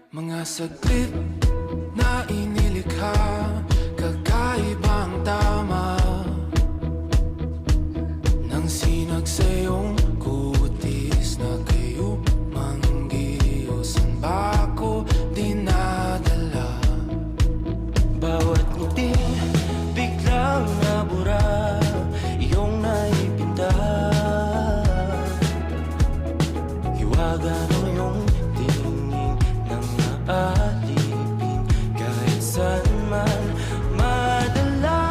Mga saglit na inilikha, kakaibang tama nang sinag sa iyong kutis na kayo manggiusan ba ako dinadala? Bawat ngiti biglang nabura, iyong naipinta, hiwaga mo yung alipin kahit saan man madala.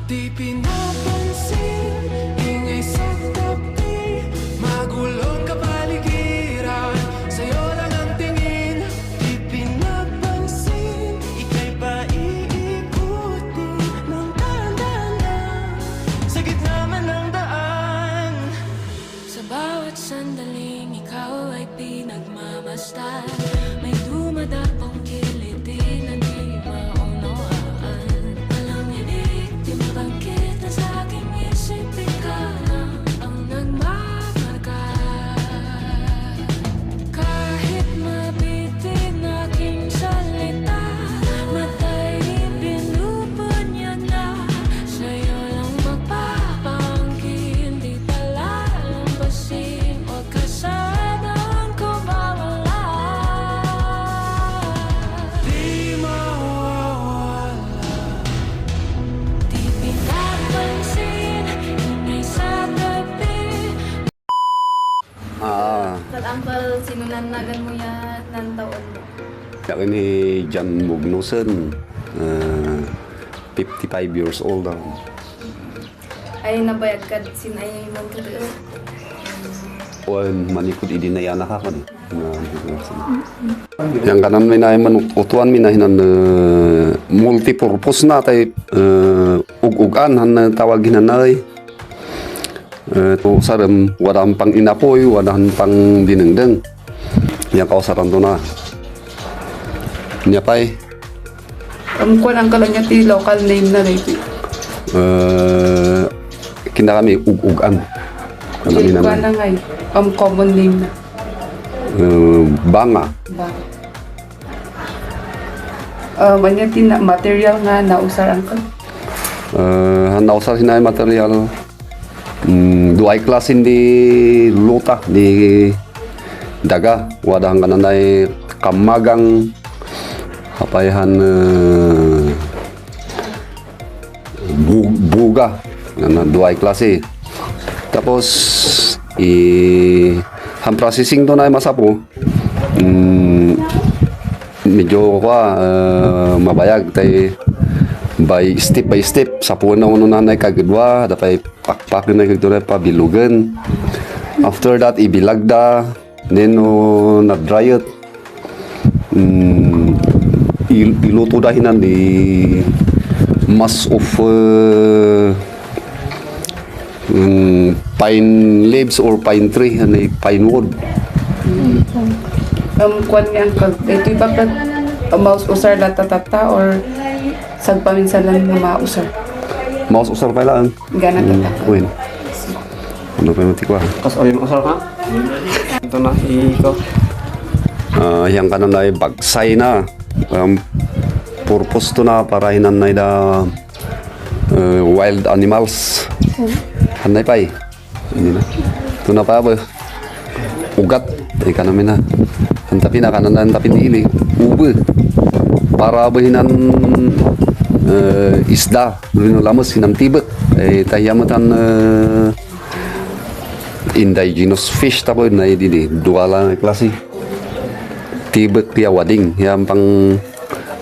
Di pinapansin, ingay sa tabi, magulong kapaligiran, sa'yo lang ang tingin. Di pinapansin, ika'y pa iikutin ng dahan-dahan sa gitna man ng daan. Sa bawat sandaling ikaw ay pinagmamasdan, may dumadapang kiliti na di maunawaan. Alam niya di mabangkit na sa aking isip, ikaw lang ang nagmamarka. Kahit mabitin aking salita, matay pinupon niya na, sa'yo lang magpapangkin, di palalampasin, huwag ka sanang kumawala. Di mawawala. Di pinapansin, ingay sa tabi. Uncle, sinunanagan mo yan ng taon mo? Ako ni John Mugnosen, 55 years old ako. Ay nabayag ka sinay mo tuloy. Manikod idi na yan nakakan. Yang kanan may na utuan may na hinan multipurpose na tayo ug-ugan han tawagin na nay. To sarem wadang pang inapoy, wadang pang dinengdeng. Yang kausaran to na. Nya pay. Kuan ang kalang niya ti local name na rin. Kinda kami ug-ugan. Kuan na nga common name na. Banga. Manya ti na material nga nausar ang kan. Nausar hinay material. Duay klase di luta di daga. Wadang kananay kamagang hapayahan buga na duay klase. Tapos ang processing to na masapo medyo mabayag tay by step sa puno na na kagudwa dapat pakpak na kagudwa pa bilugan. After that ibilagda, then na dry it, iluto dahinan di mass of pine leaves or pine tree and pine wood. Kuan nga ang ito iba pa mouse usar la tatata or sagpaminsan lang nga mausar. Mouse usar pa lang. Gana tata. Uwin. Ano pa yung tikwa? Kas oil usar ha? Ito na, ikaw. Yang kanan na bagsay na. Purpose to na para hinan na wild animals. Hanay pa Hindi na. Ito na pa ba? Ugat. Ika namin na. Hantapi na kanan na hantapin ili. Ube. Para ba hinan isda. Lamos hinang tibet. Tahiyamatan indigenous fish tapo na hindi. Dua lang klase. Tibet pia wading. Yang pang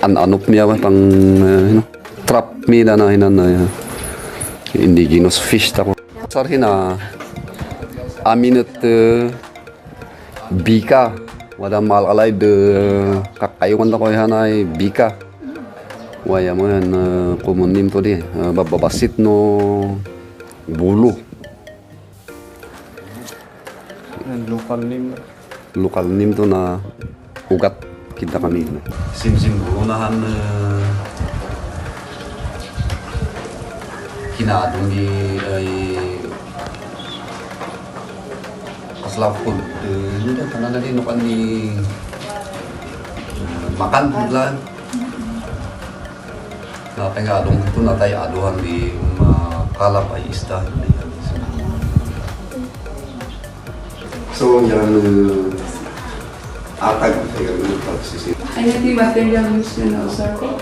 an-anup niya pang trap nila na hinan indigenous fish tapo. Sarhin na aminat bika wada mal alay de kakayuan ko hanay bika waya mo yan kumunim to di babasit no bulu local name to na ugat kita kami simsim bulu nahan kinadong di ay Paslav food. Yun na, tanan na rin no kan ni makan lang. Natay nga adong ito natay aduhan di makalap ay isda. So yan atag kaya ganun pagsisi. Ano yung material use na usar ko?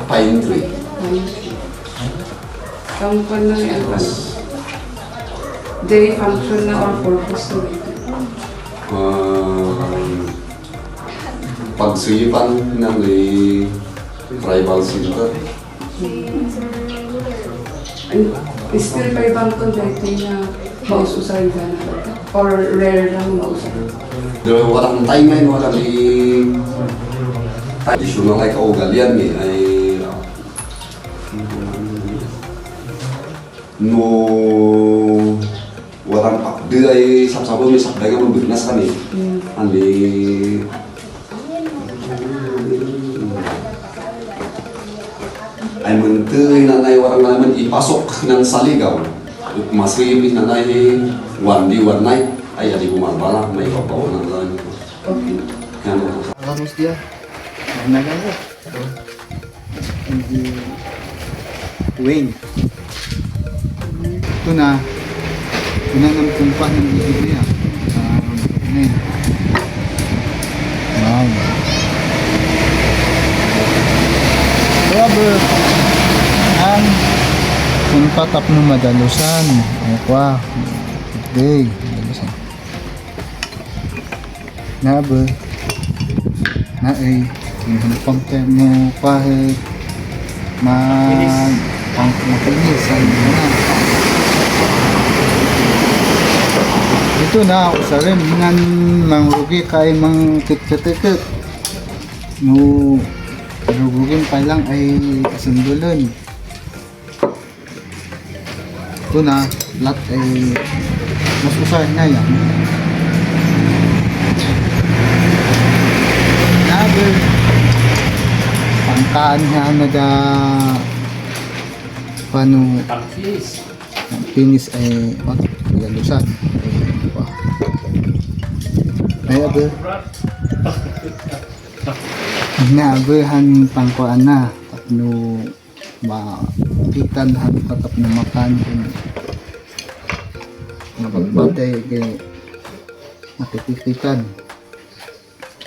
Pine tree. Kamu pa na yung day function na or purpose na ito. Pagsipan ng tribal center. Still pa ibang to dito na maususar ka na or rare lang mausar. Pero walang timeline, walang traditional ay kaugalian ay no walang pakdi ay sabsabo may sakday nga mabinas kami. Andi ay menteri nanay orang naman ipasok ng saligaw. Masribis nanay one day one night ay adi kumalbala may kapaw ng lang. Okay. Yan Vamos dia. Nagano. Hindi wing. Ito na. Ito na ng tumpah ng bibig niya. Ano wow. Grabe. Ang tumpah tap ng madalusan. Wow. Today. Madalusan. Nabe. Na ay konti mo kahit makinis na ito na ako sa rin nan mangrugi kay mang tikit no rugugin pa lang ay kasundulan ito na lahat ay mas usahin na yan pangkaan niya naga paano ang pinis ay magalusan ay abe naabehan pangkuan na tapno mapitan han patap na makan mabagbatay kay matipikitan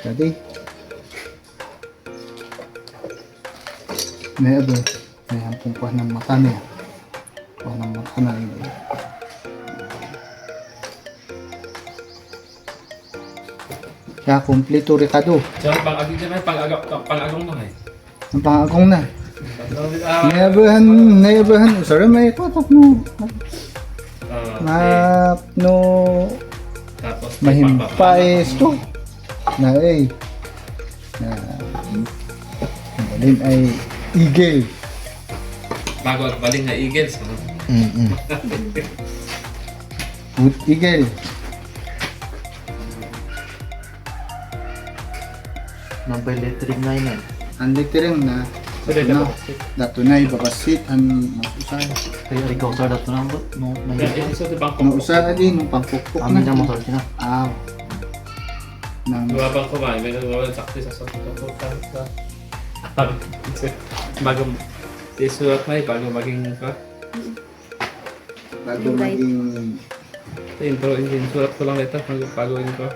tadi may aba, may hampong kuha ng mata niya. Kuha ng mata na rin. Kaya kompleto rekado. So, pang-agong na eh. Ang pangagong na. Nayabahan, sorry may patap no. Map no. Tapos, Mahimpais to. Na ay. Na. Din ay eagle. bago baling na Eagles. Good eagle. Number lettering na yun. Ang lettering na dato na ibabasit ang masusay. Kaya ikaw sa dato na ba? No, may So, di ba Ang usa na din ng pangpukpok amin na na. motor sila. Aw. Nang Gawabang ko ba? May nagawawal sakti sa bago isulat na bago maging bago maging intro engine sulat ko lang ito bago intro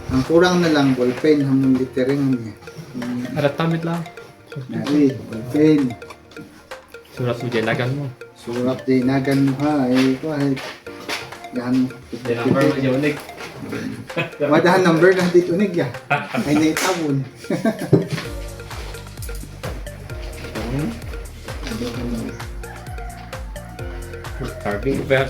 ang kurang na lang ballpen hamon lettering niya. harap tamit lang Nari, ballpen. surat mo dinagan mo Surat din nagan mo ha ay kahit yan number mo unig madahan number na dito unig ya. Ay naitawon. carving ba